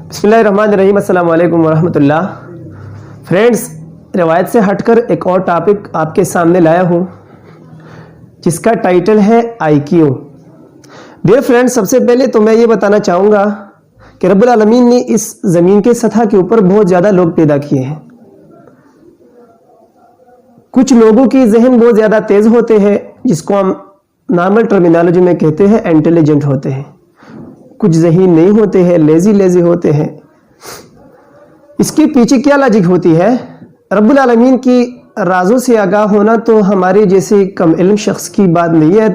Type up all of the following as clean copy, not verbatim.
बिस्मिल्लाहिर्रहमानिर्रहीम, अस्सलाम वालेकुम वरहमतुल्लाह। फ्रेंड्स, रिवायत से हटकर एक और टॉपिक आपके सामने लाया हूँ जिसका टाइटल है IQ। डियर फ्रेंड्स, सबसे पहले तो मैं ये बताना चाहूँगा कि रब्बुल आलमीन ने इस ज़मीन के सतह के ऊपर बहुत ज़्यादा लोग पैदा किए हैं। कुछ लोगों की जहन बहुत ज़्यादा तेज़ होते हैं, जिसको हम नॉर्मल टर्मिनोलॉजी में कहते हैं इंटेलिजेंट होते हैं। कुछ ज़हीन नहीं होते हैं, लेज़ी होते हैं। इसके पीछे क्या लॉजिक होती है? रब्बुल आलमीन की राज़ों से आगाह होना तो हमारे जैसे कम इल्म शख्स की बात नहीं है,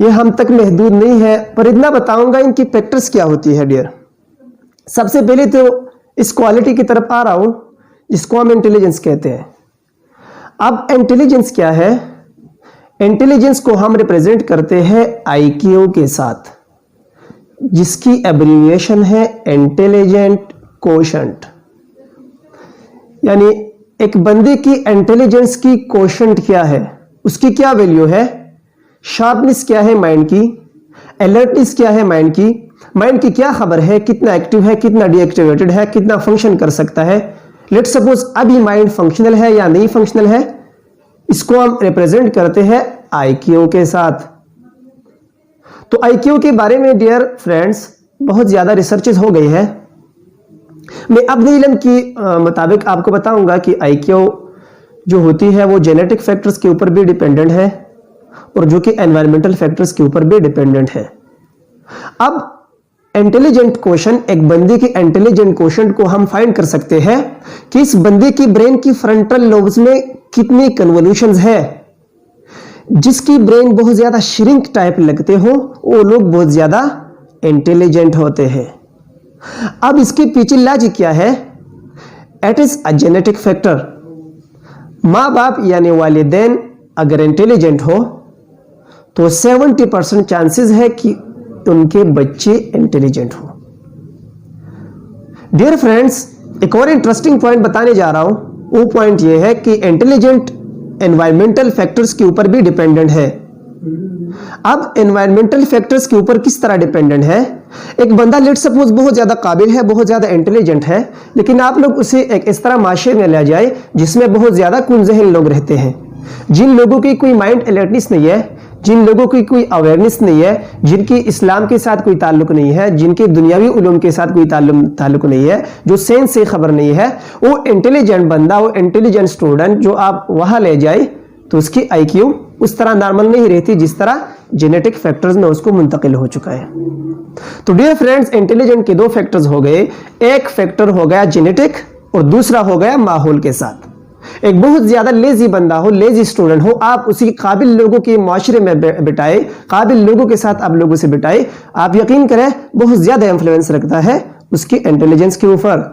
ये हम तक महदूद नहीं है। पर इतना बताऊंगा इनकी फैक्टर्स क्या होती है। डियर, सबसे पहले तो इस क्वालिटी की तरफ आ रहा हूं जिसको हम इंटेलिजेंस कहते हैं। अब इंटेलिजेंस क्या है? इंटेलिजेंस को हम रिप्रेजेंट करते हैं IQ के साथ, जिसकी एब्रीविएशन है इंटेलिजेंट कोशेंट। यानी एक बंदे की इंटेलिजेंस की कोशेंट क्या है, उसकी क्या वैल्यू है। शार्पनेस क्या है माइंड की, अलर्टनेस क्या है माइंड की क्या खबर है, कितना एक्टिव है, कितना डीएक्टिवेटेड है, कितना फंक्शन कर सकता है। लेट्स सपोज अभी माइंड फंक्शनल है या नहीं फंक्शनल है, इसको हम रिप्रेजेंट करते हैं IQ के साथ। तो IQ के बारे में डियर फ्रेंड्स बहुत ज्यादा रिसर्चेस हो गई है। मैं अपने इल्म की मुताबिक आपको बताऊंगा कि IQ जो होती है वो जेनेटिक फैक्टर्स के ऊपर भी डिपेंडेंट है और जो कि एनवायरमेंटल फैक्टर्स के ऊपर भी डिपेंडेंट है। अब इंटेलिजेंट क्वेश्चन, एक बंदे की इंटेलिजेंट क्वेश्चन को हम फाइंड कर सकते हैं कि इस बंदे की ब्रेन की फ्रंटल लोब्स में कितनी कन्वोल्यूशंस है। जिसकी ब्रेन बहुत ज्यादा श्रिंक टाइप लगते हो वो लोग बहुत ज्यादा इंटेलिजेंट होते हैं। अब इसके पीछे लॉजिक क्या है? It is a genetic factor. माँ बाप यानी वालिदैन अगर इंटेलिजेंट हो तो 70% चांसेस है कि उनके बच्चे इंटेलिजेंट हो। डियर फ्रेंड्स, एक और इंटरेस्टिंग पॉइंट बताने जा रहा हूं। वो पॉइंट ये है कि इंटेलिजेंट एनवायरमेंटल फैक्टर्स के ऊपर भी डिपेंडेंट है। अब एनवायरमेंटल फैक्टर्स के ऊपर किस तरह डिपेंडेंट है? एक बंदा लेट सपोज बहुत ज्यादा काबिल है, बहुत ज्यादा इंटेलिजेंट है, लेकिन आप लोग उसे एक इस तरह माशरे में ले जाए जिसमें बहुत ज्यादा कुंजहन लोग रहते हैं, जिन लोगों की कोई माइंड अलर्टनेस नहीं है, जिन लोगों की कोई अवेयरनेस नहीं है, जिनकी इस्लाम के साथ कोई ताल्लुक नहीं है, जिनके दुनियावी उलूम के साथ कोई ताल्लुक नहीं है, जो साइंस से खबर नहीं है, वो इंटेलिजेंट बंदा, वो इंटेलिजेंट स्टूडेंट जो आप वहां ले जाए तो उसकी IQ उस तरह नॉर्मल नहीं रहती जिस तरह जेनेटिक फैक्टर्स में उसको मुंतकिल हो चुका है। तो डियर फ्रेंड्स, इंटेलिजेंट के दो फैक्टर्स हो गए। एक फैक्टर हो गया जेनेटिक और दूसरा हो गया माहौल के साथ। एक बहुत ज्यादा लेजी बंदा हो, लेजी स्टूडेंट हो, आप उसी काबिल लोगों के माशरे में बिठाए, काबिल लोगों के साथ आप लोगों से बिठाए, आप यकीन करें बहुत ज्यादा इंफ्लुएंस रखता है उसकी इंटेलिजेंस के ऊपर।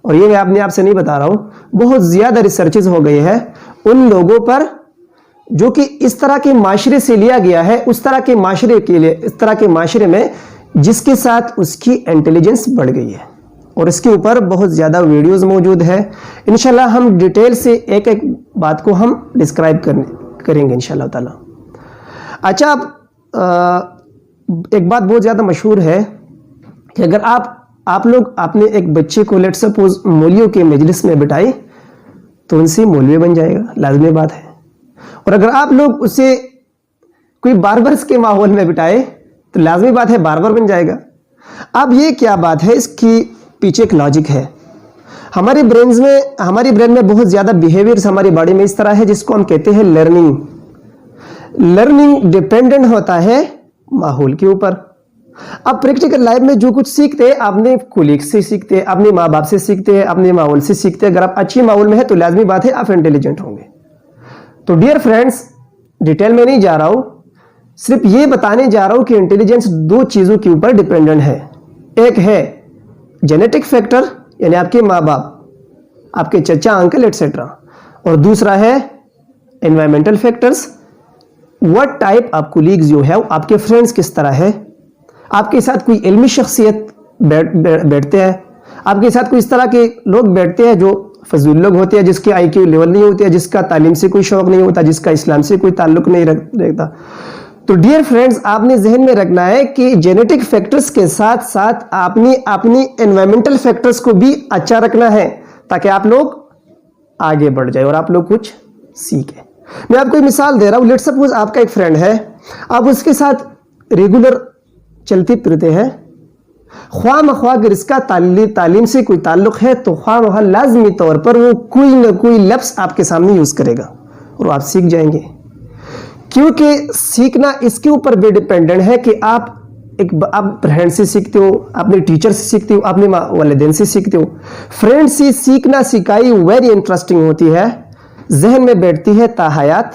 और ये मैं अपने आप से नहीं बता रहा हूं, बहुत ज्यादा रिसर्चेस हो गई है उन लोगों पर जो कि इस तरह के माशरे से लिया गया है, उस तरह के माशरे के लिए, इस तरह के माशरे में जिसके साथ उसकी इंटेलिजेंस बढ़ गई है। और इसके ऊपर बहुत ज्यादा वीडियोस मौजूद है। इंशाल्लाह हम डिटेल से एक एक बात को हम डिस्क्राइब करेंगे इंशाल्लाह ताला। अच्छा, एक बात बहुत ज्यादा मशहूर है कि अगर आप लोग अपने एक बच्चे को लेट सपोज मौलवियों के मजलिस में बिठाए तो उनसे मौलवी बन जाएगा, लाजमी बात है। और अगर आप लोग उसे कोई बार्बर्स के माहौल में बिठाए तो लाजमी बात है बार्बर बन जाएगा। अब ये क्या बात है? इसकी पीछे एक लॉजिक है। हमारी ब्रेन में बहुत ज्यादा बिहेवियर्स हमारी बॉडी में इस तरह है जिसको हम कहते हैं लर्निंग डिपेंडेंट होता है माहौल के ऊपर। अब प्रैक्टिकल लाइफ में जो कुछ सीखते हैं अपने कोलीग्स से सीखते हैं, अपने माँ बाप से सीखते हैं, अपने माहौल से सीखते हैं। अगर आप अच्छी माहौल में है तो लाजमी बात है आप इंटेलिजेंट होंगे। तो डियर फ्रेंड्स, डिटेल में नहीं जा रहा हूं, सिर्फ ये बताने जा रहा हूं कि इंटेलिजेंस दो चीजों के ऊपर डिपेंडेंट है। एक है जेनेटिक फैक्टर यानी आपके माँ बाप, आपके चचा अंकल एटसेट्रा, और दूसरा है environmental factors. What type of colleagues जो है, आपके फ्रेंड्स किस तरह है, आपके साथ कोई इल्मी शख्सियत बैठते हैं, आपके साथ कोई इस तरह के लोग बैठते हैं जो फजूल लोग होते हैं, जिसके IQ लेवल नहीं होते हैं, जिसका तालीम से कोई शौक नहीं होता, जिसका इस्लाम से कोई ताल्लुक नहीं रहता। तो डियर फ्रेंड्स, आपने जहन में रखना है कि जेनेटिक फैक्टर्स के साथ साथ आपने अपनी एनवायरमेंटल फैक्टर्स को भी अच्छा रखना है, ताकि आप लोग आगे बढ़ जाए और आप लोग कुछ सीखें। मैं आपको एक मिसाल दे रहा हूं। लेट्स सपोज आपका एक फ्रेंड है, आप उसके साथ रेगुलर चलते फिरते हैं, ख्वाह मख्वाह अगर इसका तालीम से कोई ताल्लुक है तो ख्वाह मख्वाह लाजमी तौर पर वो कोई ना कोई लफ्ज़ आपके सामने यूज़ करेगा और आप सीख जाएंगे, क्योंकि सीखना इसके ऊपर भी डिपेंडेंट है कि आप फ्रेंड से सीखते हो, अपने टीचर से सीखते हो, अपने वालिदैन से सीखते हो। फ्रेंड से सीखना सिखाई वेरी इंटरेस्टिंग होती है, जहन में बैठती है ताहयात,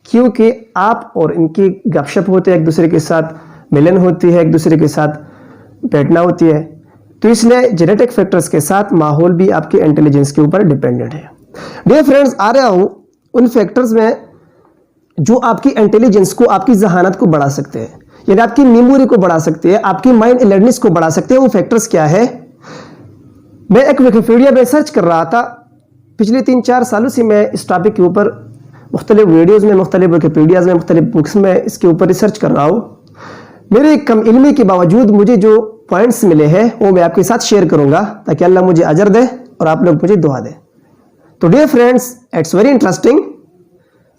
क्योंकि आप और इनकी गपशप होते हैं, एक दूसरे के साथ मिलन होती है, एक दूसरे के साथ बैठना होती है। तो इसलिए जेनेटिक फैक्टर्स के साथ माहौल भी आपके इंटेलिजेंस के ऊपर डिपेंडेंट है। डियर फ्रेंड्स, आ रहा हूं उन फैक्टर्स में जो आपकी इंटेलिजेंस को, आपकी जहानत को बढ़ा सकते हैं, यानी आपकी मेमोरी को बढ़ा सकते हैं, आपकी माइंड अलर्टनेस को बढ़ा सकते हैं। वो फैक्टर्स क्या है? मैं एक विकिपीडिया में सर्च कर रहा था, पिछले 3-4 सालों से मैं इस टॉपिक के ऊपर मुख्तलिफ वीडियोज़ में, मुख्तलिफ विकिपीडियाज़ में, मुख्तलिफ बुक्स में इसके ऊपर रिसर्च कर रहा हूँ। मेरे कम इल्मी के बावजूद मुझे जो पॉइंट्स मिले हैं वो मैं आपके साथ शेयर करूँगा, ताकि अल्लाह मुझे अजर दे और आप लोग मुझे दुआ दें। तो dear friends, it's very interesting,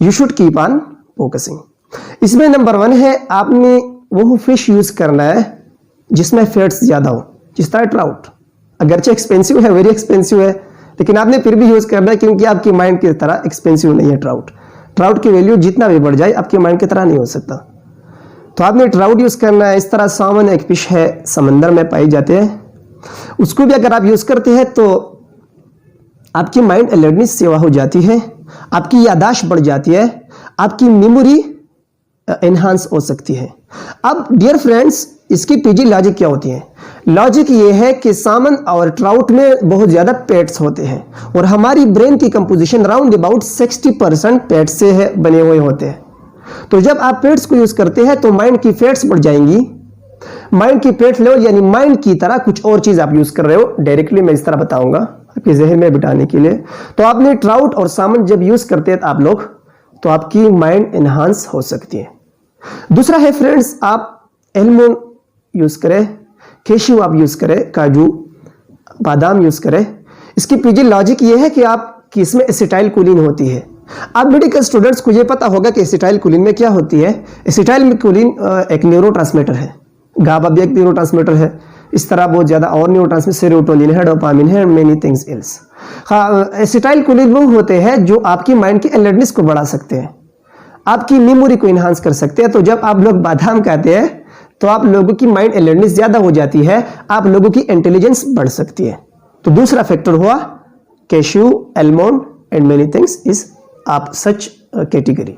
you should keep on focusing. इसमें नंबर 1 है, आपने वो फिश यूज़ करना है जिसमें फैट्स ज़्यादा हो, जिस तरह ट्राउट। अगरचे एक्सपेंसिव है, वेरी एक्सपेंसिव है, लेकिन आपने फिर भी यूज़ करना है, क्योंकि आपकी माइंड की तरह एक्सपेंसिव नहीं है ट्राउट। ट्राउट की वैल्यू जितना भी बढ़ जाए आपकी माइंड की तरह नहीं हो सकता, तो आपने ट्राउट यूज़ करना है। इस तरह सामन एक फिश है, समंदर में पाई जाते हैं, उसको भी अगर आप यूज़ करते हैं तो आपकी माइंड अलर्टनेस सेवा हो जाती है, आपकी यादाश्त बढ़ जाती है, आपकी मेमोरी एनहांस हो सकती है। अब डियर फ्रेंड्स, इसकी पीजी लॉजिक क्या होती है? लॉजिक ये है कि सामन और ट्राउट में बहुत ज़्यादा पेट्स होते हैं और हमारी ब्रेन की कंपोजिशन राउंड अबाउट 60% पेट से है बने हुए होते हैं। तो जब आप पेट्स को यूज़ करते हैं तो माइंड की फैट्स बढ़ जाएंगी। माइंड की पेट लेवल यानी माइंड की तरह कुछ और चीज़ आप यूज़ कर रहे हो, डायरेक्टली मैं इस तरह बताऊंगा आपके जहन में बिठाने के लिए। तो आपने ट्राउट और सामन जब यूज़ करते हैं आप लोग, तो आपकी माइंड एनहांस हो सकती है। दूसरा है फ्रेंड्स, आप एलमंड यूज़ करें, केशू आप यूज़ करें, काजू बादाम यूज़ करें। इसकी पीजी लॉजिक ये है कि आपकी इसमें एसिटाइल कोलिन होती है। आप मेडिकल स्टूडेंट्स को ये पता होगा कि एसिटाइल कोलिन में क्या होती है। एसिटाइल कोलिन एक न्यूरोट्रांसमीटर है, गाबा भी एक न्यूरोट्रांसमीटर है, इस तरह बहुत ज़्यादा और न्यूरोट्रांसमीटर सेरोटोनिन है, डोपामिन है, मेनी थिंग्स एल्स। हाँ, एसिटाइल कोलिन वो होते हैं जो आपकी माइंड की अलर्टनेस को बढ़ा सकते हैं, आपकी मेमोरी को इन्हांस कर सकते हैं। तो जब आप लोग बादाम खाते हैं तो आप लोगों की माइंड अलर्टनेस ज़्यादा हो जाती है, आप लोगों की इंटेलिजेंस बढ़ सकती है। तो दूसरा फैक्टर हुआ cashew, almond and many things is आप सच कैटेगरी।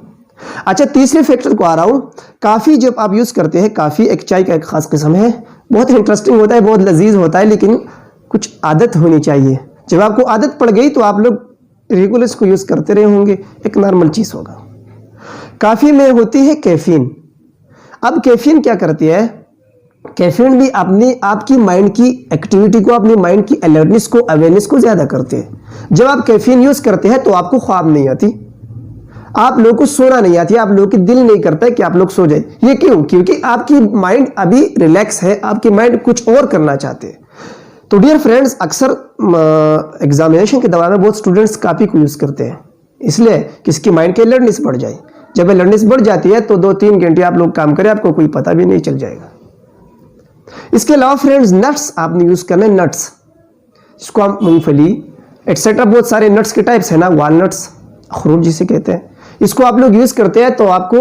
अच्छा, तीसरे फैक्टर को आ रहा हूं। काफ़ी जब आप यूज़ करते हैं, काफ़ी एक चाय का एक खास किस्म है, बहुत इंटरेस्टिंग होता है, बहुत लजीज होता है, लेकिन कुछ आदत होनी चाहिए। जब आपको आदत पड़ गई तो आप लोग रेगुलर इसको यूज़ करते रहे होंगे, एक नॉर्मल चीज़ होगा। काफ़ी में होती है कैफीन। अब कैफीन क्या करती है? कैफीन भी अपनी आपकी माइंड की एक्टिविटी को, अपनी माइंड की अलर्टनेस को, अवेयरनेस को ज़्यादा करते हैं। जब आप कैफीन यूज़ करते हैं तो आपको ख्वाब नहीं आती, आप लोगों को सोना नहीं आती, आप लोगों की दिल नहीं करता है कि आप लोग सो जाए। ये क्यों? क्योंकि आपकी माइंड अभी रिलैक्स है, आपकी माइंड कुछ और करना चाहते हैं। तो डियर फ्रेंड्स, अक्सर एग्जामिनेशन के दौरान बहुत स्टूडेंट्स काफ़ी को यूज़ करते हैं, इसलिए कि इसकी माइंड की अलर्टनेस बढ़ जाए। जब अलर्टनेस बढ़ जाती है तो 2-3 घंटे आप लोग काम करें, आपको कोई पता भी नहीं चल जाएगा। इसके अलावा फ्रेंड्स, नट्स आपने यूज़ करने, नट्स, इसको हम मूंगफली एटसेट्रा, बहुत सारे नट्स के टाइप्स है ना, वालनट्स, अखरोट जिसे कहते हैं, इसको आप लोग यूज़ करते हैं तो आपको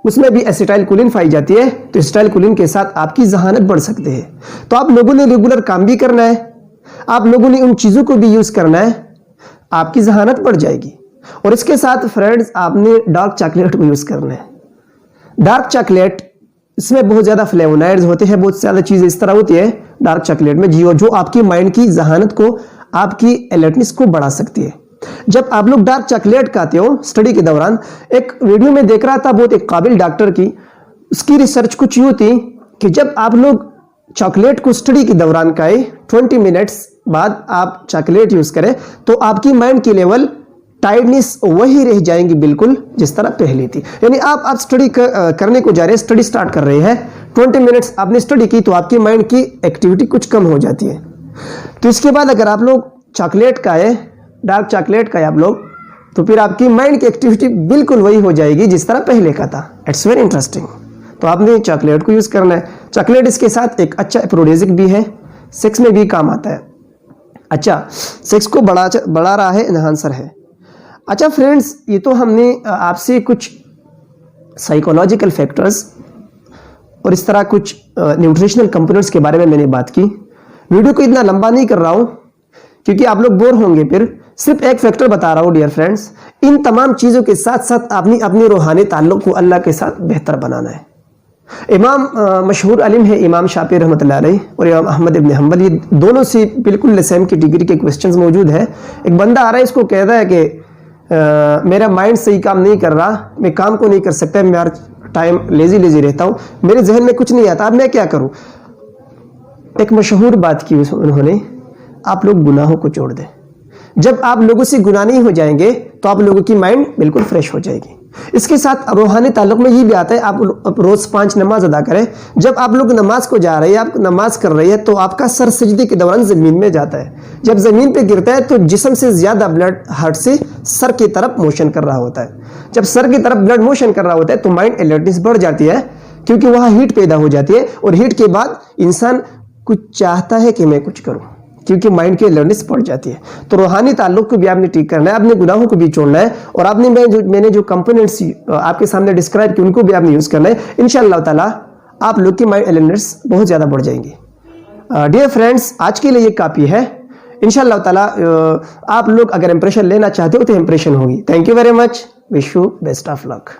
उसमें भी एसिटाइल कोलिन पाई जाती है। तो एसिटाइल कोलिन के साथ आपकी जहानत बढ़ सकते हैं। तो आप लोगों ने रेगुलर काम भी करना है, आप लोगों ने उन चीज़ों को भी यूज़ करना है, आपकी जहानत बढ़ जाएगी। और इसके साथ फ्रेंड्स, आपने डार्क चॉकलेट को यूज़ करना है। डार्क चॉकलेट, इसमें बहुत ज़्यादा फ्लेवोनाइड्स होते हैं, बहुत ज़्यादा चीज़ें इस तरह होती है डार्क चॉकलेट में जो आपकी माइंड की जहानत को, आपकी अलर्टनेस को बढ़ा सकती है। जब आप लोग डार्क चॉकलेट खाते हो, स्टडी के दौरान एक वीडियो में देख रहा था, बहुत एक काबिल डॉक्टर की, उसकी रिसर्च कुछ यूँ थी कि जब आप लोग चॉकलेट को स्टडी के दौरान खाए, 20 मिनट्स बाद आप चॉकलेट यूज़ करें तो आपकी माइंड की लेवल टायर्डनेस वही रह जाएंगी बिल्कुल जिस तरह पहले थी। यानी आप स्टडी करने को जा रहे हैं, स्टडी स्टार्ट कर रहे हैं, 20 मिनट्स आपने स्टडी की तो आपकी माइंड की एक्टिविटी कुछ कम हो जाती है। तो इसके बाद अगर आप लोग चॉकलेट खाए, डार्क चॉकलेट खाए आप लोग, तो फिर आपकी माइंड की एक्टिविटी बिल्कुल वही हो जाएगी जिस तरह पहले का था। It's very interesting. तो आपने चॉकलेट को यूज़ करना है। चॉकलेट इसके साथ एक अच्छा एफ्रोडिजिक भी है, सेक्स में भी काम आता है। अच्छा, सेक्स को बढ़ा रहा है, एनहांसर है। अच्छा फ्रेंड्स, ये तो हमने आपसे कुछ साइकोलॉजिकल फैक्टर्स और इस तरह कुछ न्यूट्रिशनल कंपोनेंट्स के बारे में मैंने बात की। वीडियो को इतना लंबा नहीं कर रहा हूँ क्योंकि आप लोग बोर होंगे। फिर सिर्फ एक फैक्टर बता रहा हूँ डियर फ्रेंड्स, इन तमाम चीज़ों के साथ साथ अपनी रूहानी ताल्लुक़ को अल्लाह के साथ बेहतर बनाना है। इमाम मशहूर अलिम है इमाम शाफी रहमतुल्लाह अलैह और इमाम अहमद इब्न हंबल, ये दोनों से बिल्कुल सेम कैटेगरी के क्वेश्चंस मौजूद है। एक बंदा आ रहा है, इसको कहता है कि मेरा माइंड सही काम नहीं कर रहा, मैं काम को नहीं कर सकता, मैं हर टाइम लेजी रहता हूँ, मेरे जहन में कुछ नहीं आता, अब मैं क्या करूँ। एक मशहूर बात की उन्होंने, आप लोग गुनाहों को छोड़ दें। जब आप लोगों से गुनाह नहीं हो जाएंगे तो आप लोगों की माइंड बिल्कुल फ्रेश हो जाएगी। इसके साथ रूहानी ताल्लुक में ये भी आता है, आप रोज 5 नमाज अदा करें। जब आप लोग नमाज को जा रहे हैं, आप नमाज कर रहे हैं, तो आपका सर सजदे के दौरान जमीन में जाता है। जब जमीन पे गिरता है तो जिस्म से ज्यादा ब्लड हार्ट से सर की तरफ मोशन कर रहा होता है। जब सर की तरफ ब्लड मोशन कर रहा होता है तो माइंड अलर्टनेस बढ़ जाती है, क्योंकि वहां हीट पैदा हो जाती है और हीट के बाद इंसान कुछ चाहता है कि मैं कुछ करूं, क्योंकि माइंड की अलर्टनेस बढ़ जाती है। तो रूहानी ताल्लुक को भी आपने ठीक करना है, अपने गुनाहों को भी छोड़ना है और मैंने जो कंपोनेंट्स आपके सामने डिस्क्राइब किए उनको भी आपने यूज करना है। इंशाअल्लाह ताला आप लोग की माइंड अलर्टनेस बहुत ज्यादा बढ़ जाएंगी। डियर फ्रेंड्स, आज के लिए ये काफी है। इंशाअल्लाह ताला आप लोग अगर इंप्रेशन लेना चाहते हो तो इंप्रेशन होगी। Thank you very much, wish you best of luck.